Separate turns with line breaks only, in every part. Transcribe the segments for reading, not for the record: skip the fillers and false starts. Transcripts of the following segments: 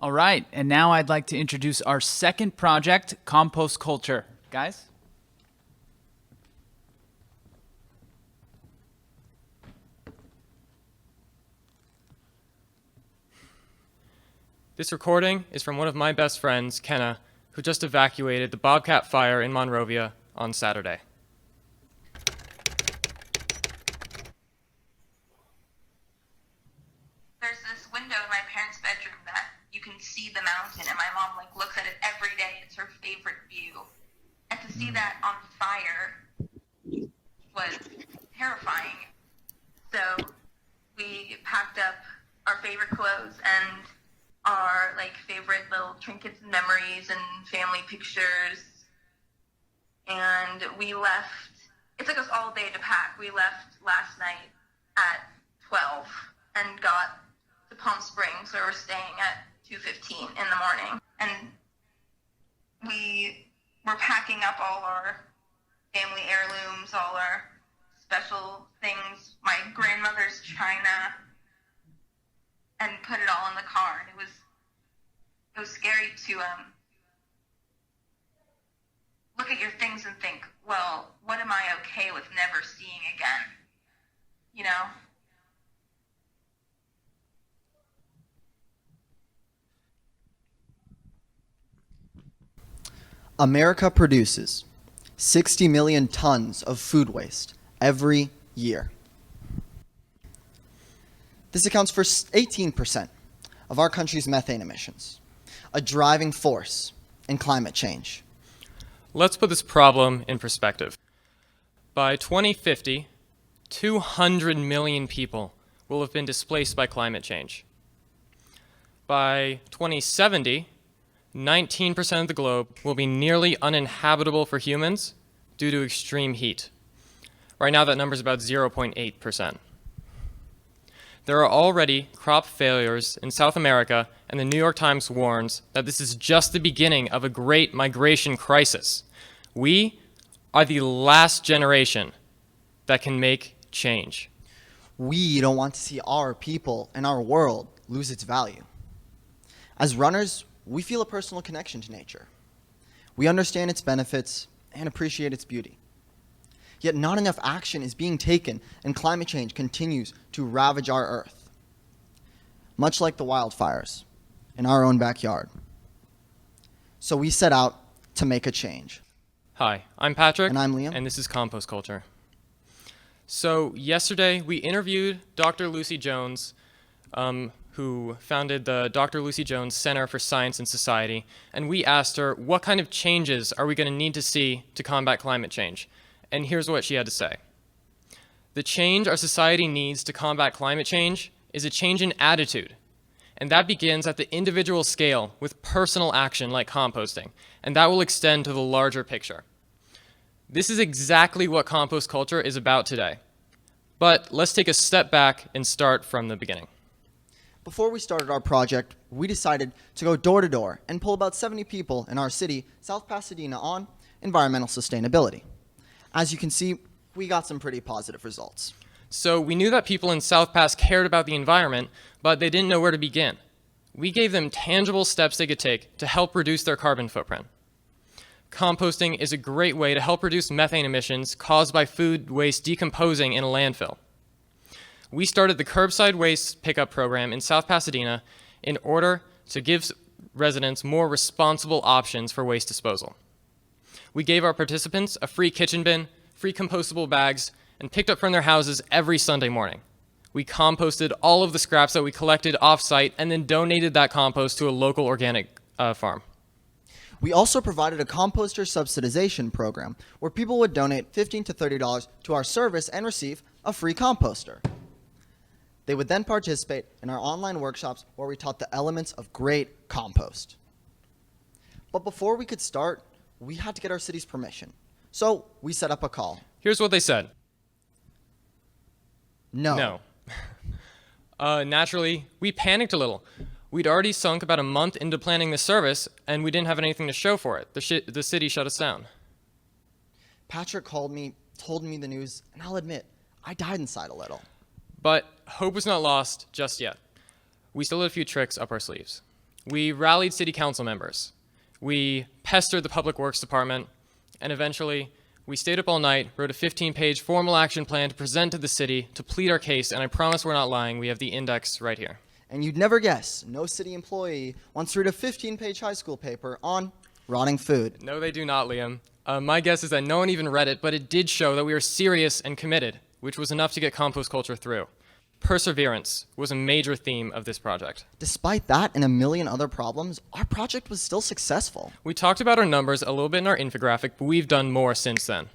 All right, and now I'd like to introduce our second project, Compost Culture. Guys?
This recording is from one of my best friends, Kenna, who just evacuated the Bobcat fire in Monrovia on Saturday.
There's this window in my parents' bedroom that you can see the mountain, and my mom looks at it every day. It's her favorite view. And to see that on fire was terrifying. So we packed up our favorite clothes and our favorite little trinkets and memories and family pictures, and we left. It took us all day to pack. We left last night at 12 and got to Palm Springs, where we're staying at 2:15 in the morning, and we were packing up all our family heirlooms, all our special things, my grandmother's china, and put it all in the car. And it was scary to look at your things and think, well, what am I okay with never seeing again? You know?
America produces 60 million tons of food waste every year. This accounts for 18% of our country's methane emissions, a driving force in climate change.
Let's put this problem in perspective. By 2050, 200 million people will have been displaced by climate change. By 2070, 19% of the globe will be nearly uninhabitable for humans due to extreme heat. Right now, that number is about 0.8%. There are already crop failures in South America, and the New York Times warns that this is just the beginning of a great migration crisis. We are the last generation that can make change.
We don't want to see our people and our world lose its value. As runners, we feel a personal connection to nature. We understand its benefits and appreciate its beauty. Yet not enough action is being taken, and climate change continues to ravage our Earth, much like the wildfires in our own backyard. So we set out to make a change.
Hi, I'm Patrick.
And I'm Liam.
And this is Compost Culture. So yesterday we interviewed Dr. Lucy Jones, who founded the Dr. Lucy Jones Center for Science and Society, and we asked her what kind of changes are we going to need to see to combat climate change. And here's what she had to say. The change our society needs to combat climate change is a change in attitude. And that begins at the individual scale with personal action like composting. And that will extend to the larger picture. This is exactly what compost culture is about today. But let's take a step back and start from the beginning.
Before we started our project, we decided to go door to door and poll about 70 people in our city, South Pasadena, on environmental sustainability. As you can see, we got some pretty positive results.
So we knew that people in South Pass cared about the environment, but they didn't know where to begin. We gave them tangible steps they could take to help reduce their carbon footprint. Composting is a great way to help reduce methane emissions caused by food waste decomposing in a landfill. We started the curbside waste pickup program in South Pasadena in order to give residents more responsible options for waste disposal. We gave our participants a free kitchen bin, free compostable bags, and picked up from their houses every Sunday morning. We composted all of the scraps that we collected off-site and then donated that compost to a local organic farm.
We also provided a composter subsidization program where people would donate $15 to $30 to our service and receive a free composter. They would then participate in our online workshops where we taught the elements of great compost. But before we could start, we had to get our city's permission. So we set up a call.
Here's what they said.
No.
Naturally, we panicked a little. We'd already sunk about a month into planning the service, and we didn't have anything to show for it. The city shut us down.
Patrick called me, told me the news, and I'll admit, I died inside a little.
But hope was not lost just yet. We still had a few tricks up our sleeves. We rallied city council members. We pestered the public works department, and eventually we stayed up all night, wrote a 15-page formal action plan to present to the city to plead our case, and I promise we're not lying. We have the index right here.
And you'd never guess, no city employee wants to read a 15-page high school paper on rotting food.
No, they do not, Liam. My guess is that no one even read it, but it did show that we are serious and committed, which was enough to get compost culture through. Perseverance was a major theme of this project.
Despite that and a million other problems, our project was still successful.
We talked about our numbers a little bit in our infographic, but we've done more since then.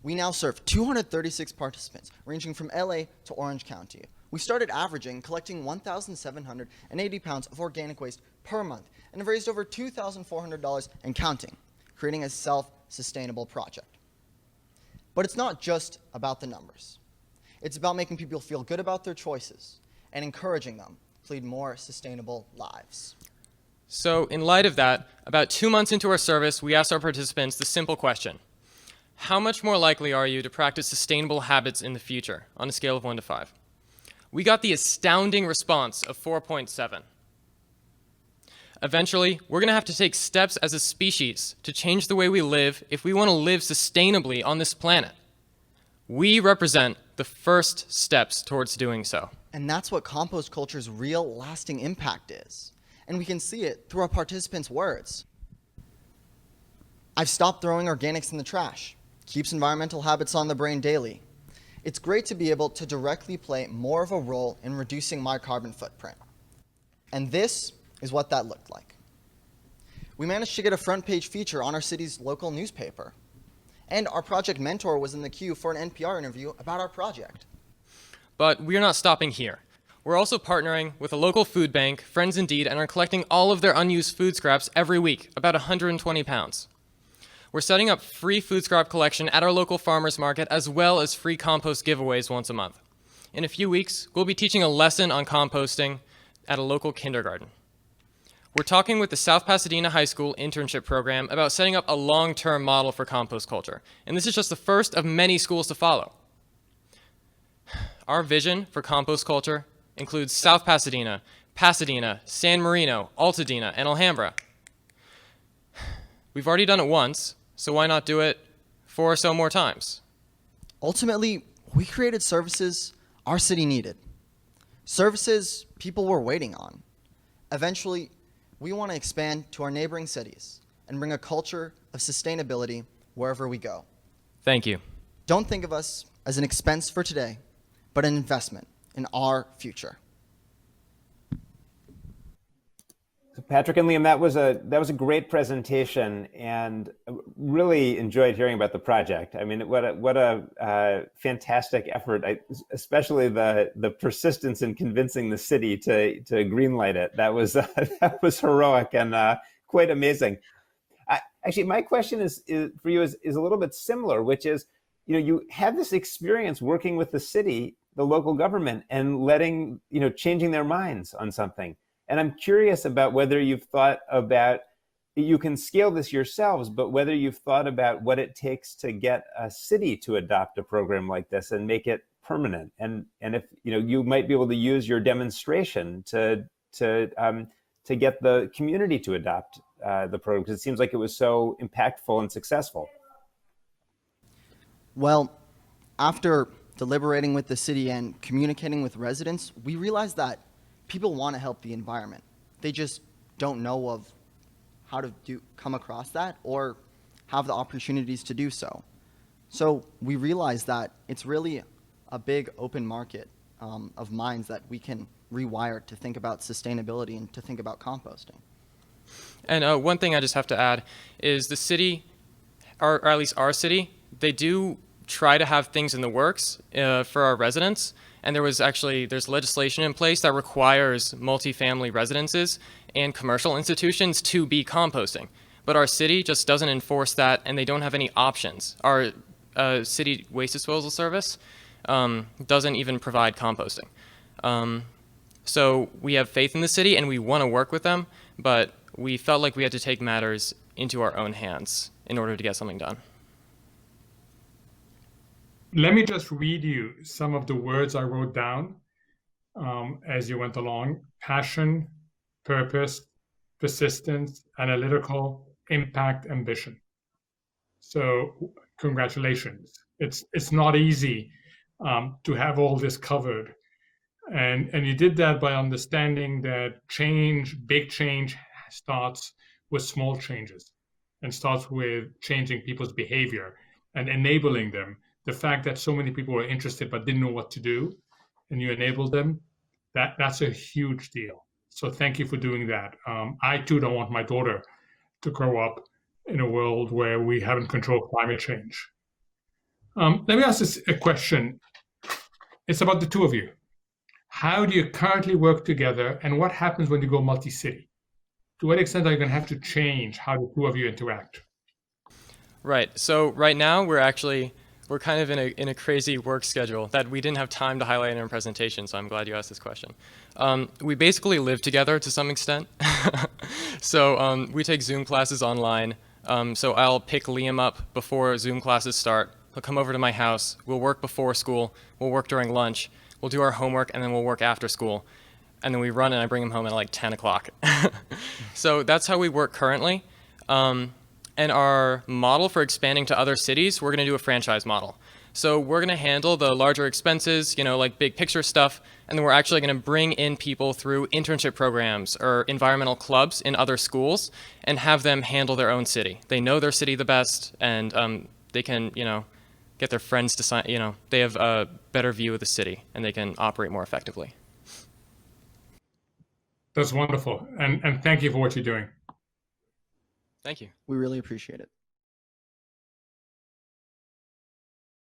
We now serve 236 participants, ranging from LA to Orange County. We started averaging collecting 1,780 pounds of organic waste per month and have raised over $2,400 and counting, creating a self-sustainable project. But it's not just about the numbers. It's about making people feel good about their choices and encouraging them to lead more sustainable lives.
So in light of that, about 2 months into our service, we asked our participants the simple question: how much more likely are you to practice sustainable habits in the future on a scale of 1 to 5? We got the astounding response of 4.7. Eventually, we're going to have to take steps as a species to change the way we live if we want to live sustainably on this planet. We represent the first steps towards doing so.
And that's what compost culture's real lasting impact is. And we can see it through our participants' words. I've stopped throwing organics in the trash. Keeps environmental habits on the brain daily. It's great to be able to directly play more of a role in reducing my carbon footprint. And this is what that looked like. We managed to get a front page feature on our city's local newspaper. And our project mentor was in the queue for an NPR interview about our project.
But we're not stopping here. We're also partnering with a local food bank, Friends Indeed, and are collecting all of their unused food scraps every week, about 120 pounds. We're setting up free food scrap collection at our local farmers market, as well as free compost giveaways once a month. In a few weeks, we'll be teaching a lesson on composting at a local kindergarten. We're talking with the South Pasadena High School internship program about setting up a long-term model for compost culture, and this is just the first of many schools to follow. Our vision for compost culture includes South Pasadena, Pasadena, San Marino, Altadena, and Alhambra. We've already done it once, so why not do it 4 or so more times?
Ultimately, we created services our city needed. Services people were waiting on. Eventually, we want to expand to our neighboring cities and bring a culture of sustainability wherever we go.
Thank you.
Don't think of us as an expense for today, but an investment in our future.
So Patrick and Liam, that was a great presentation, and really enjoyed hearing about the project. I mean, what a fantastic effort! Especially the persistence in convincing the city to greenlight it. That was that was heroic and quite amazing. Actually, my question is for you is a little bit similar, which is, you had this experience working with the city, the local government, and changing their minds on something. And I'm curious about whether you've thought about, you can scale this yourselves, but whether you've thought about what it takes to get a city to adopt a program like this and make it permanent. And if you might be able to use your demonstration to get the community to adopt the program, because it seems like it was so impactful and successful.
Well, after deliberating with the city and communicating with residents, we realized that people want to help the environment. They just don't know of how to come across that or have the opportunities to do so. So we realized that it's really a big open market of minds that we can rewire to think about sustainability and to think about composting.
And one thing I just have to add is the city, or at least our city, they do try to have things in the works for our residents. And there's legislation in place that requires multifamily residences and commercial institutions to be composting. But our city just doesn't enforce that, and they don't have any options. Our city waste disposal service doesn't even provide composting. So we have faith in the city, and we want to work with them, but we felt like we had to take matters into our own hands in order to get something done.
Let me just read you some of the words I wrote down as you went along. Passion, purpose, persistence, analytical, impact, ambition. So congratulations. It's not easy to have all this covered. And you did that by understanding that change, big change, starts with small changes and starts with changing people's behavior and enabling them. The fact that so many people were interested but didn't know what to do, and you enabled them, that's a huge deal. So thank you for doing that. I too don't want my daughter to grow up in a world where we haven't controlled climate change. Let me ask this a question. It's about the two of you. How do you currently work together, and what happens when you go multi-city? To what extent are you going to have to change how the two of you interact?
Right. So right now we're kind of in a crazy work schedule that we didn't have time to highlight in our presentation. So I'm glad you asked this question. We basically live together to some extent. So we take Zoom classes online. So I'll pick Liam up before Zoom classes start. He'll come over to my house. We'll work before school. We'll work during lunch. We'll do our homework, and then we'll work after school. And then we run, and I bring him home at like 10 o'clock. So that's how we work currently. And our model for expanding to other cities, we're going to do a franchise model. So we're going to handle the larger expenses, like big picture stuff, and then we're actually going to bring in people through internship programs or environmental clubs in other schools and have them handle their own city. They know their city the best, and they can, get their friends to sign, they have a better view of the city, and they can operate more effectively.
That's wonderful. And thank you for what you're doing.
Thank you.
We really appreciate it.